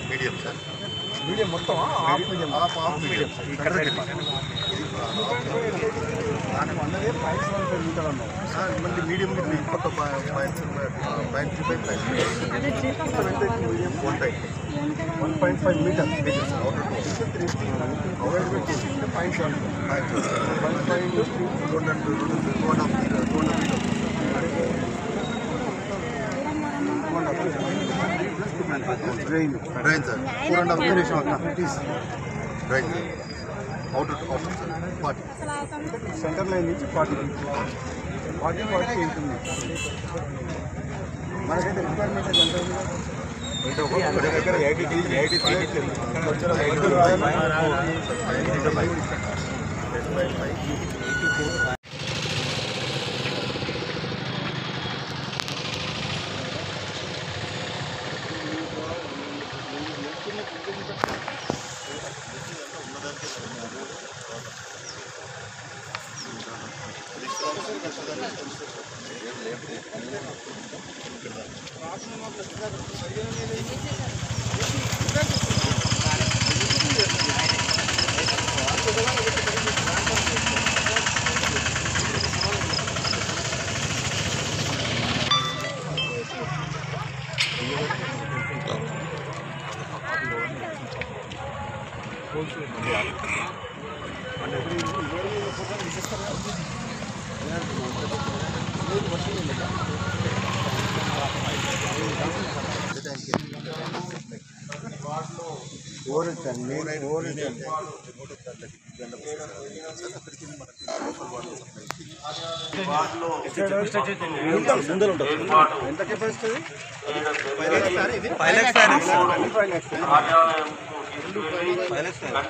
Medium sir. Medium మొత్తం half medium ఇక్కడ అన్నదే 0.15 మీటర్ అన్నావు సార్. మళ్ళీ మీడియం పక్క 0.35 medium 1.5 metre drain sir. 4.5 drain sir. Outer sir 40. Centre line నుంచి 40 ఉంటుంది. మనకైతే రిక్వైర్మెంట్ ఎంత కెపాసిటీ? 5 lakhs.